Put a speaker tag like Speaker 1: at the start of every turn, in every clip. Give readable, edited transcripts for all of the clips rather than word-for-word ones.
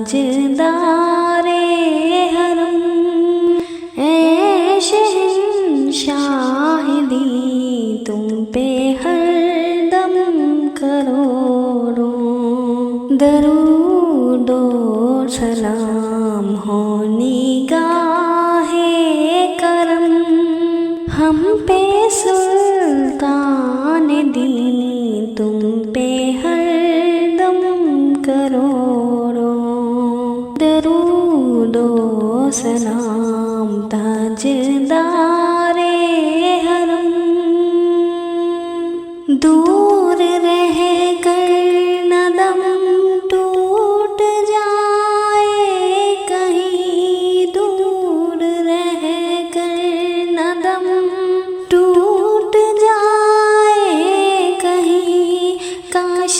Speaker 1: ताजदारे हरम, ऐ शहंशाह दी तुम पे हरदम करोड़ों दरूदो सलाम हो निगाहे करम। हम पे सुल्तान दी तुम पे हरदम करोड़ों दरूदो सलाम ताजदारे हरम। दूर रह कर नदम टूट जाए कहीं, दूर रह कर नदम टूट जाए कहीं, काश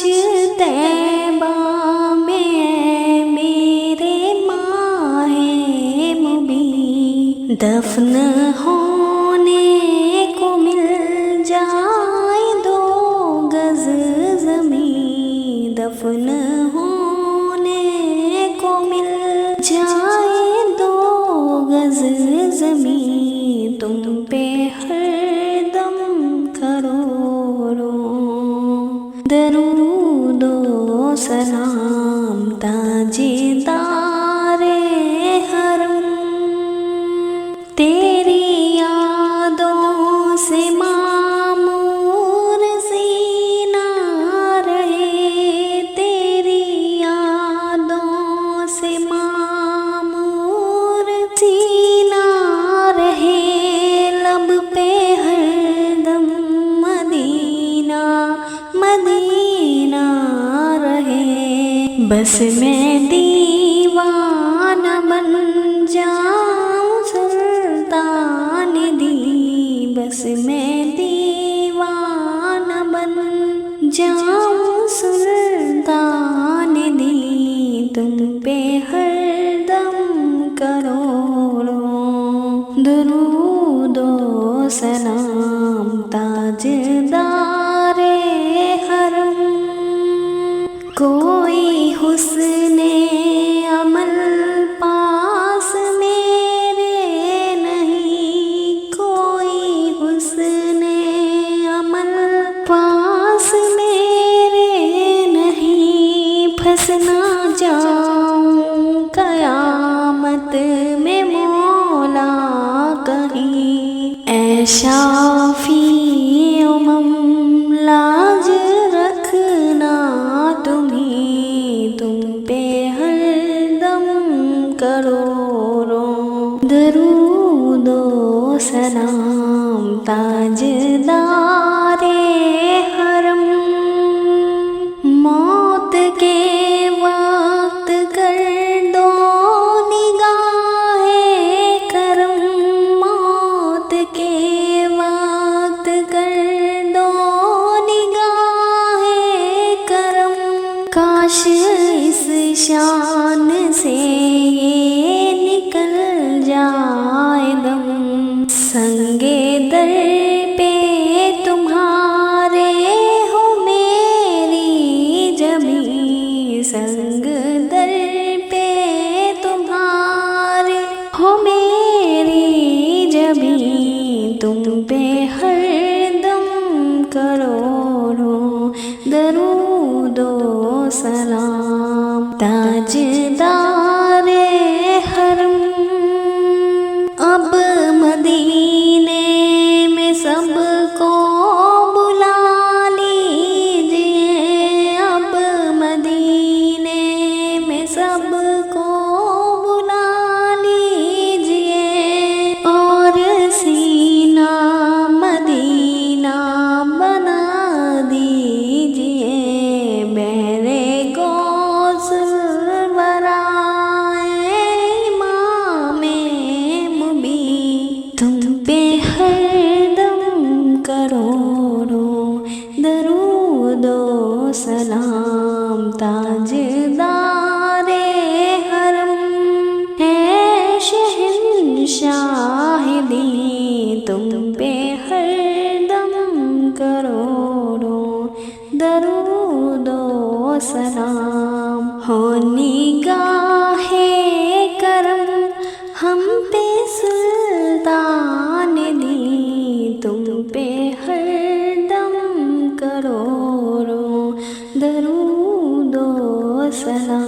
Speaker 1: तैबा में मेरे माहे मुबीन दफन होने को मिल जाए दो गज ज़मीं, दफन होने को मिल जाए दो गज ज़मीं, तुम पे हरदम करोड़ों दरूदो सलाम ताजदारे हरम। तेरी यादों से मामूर सीना रहे, तेरी यादों से मामूर सीना रहे, लब पे हरदम मदीना मदीना रहे। बस मैं दीवाना बन जाऊं सुल्तान दी, बस मैं दीवाना बन जाऊं सुल्तान दी, तुम पे हरदम करोड़ों दरूदो सलाम ताजदारे हरम। कोई हुस्ने अमल पास मेरे नहीं, कोई हुस्ने अमल पास मेरे नहीं, फंस ना जाऊं कयामत में मौला कहीं, ऐ शाफी उमम लाज रखना तुम्हीं, तुम पे हरदम करोड़ों दरूदो सलाम ताजदारे हरम। मौत के वक्त कर दो निगाहे करम, मौत के वक्त कर दो निगाहे करम, काश इस शान से ये निकल जाए दम, संगे दर पे तुम्हारे हो मेरी जमी, संग दर पे तुम्हारे हो मेरी जमी, तुम पे हरदम करोड़ों दरूदो सलाम ताजदारे हरम। अब मदीने में सबको बुला लीजिए, अब मदीने में सबको बुला लीजिए, और सीना मदीना बना दीजिए, मेरे गौसल बराए इमामे मुबीन, तुम पे हरदम करोड़ों दरूदो सलाम ताजदारे हरम। पे सुल्तान दी, तुम पे हरदम करोड़ों दरूदो सलाम।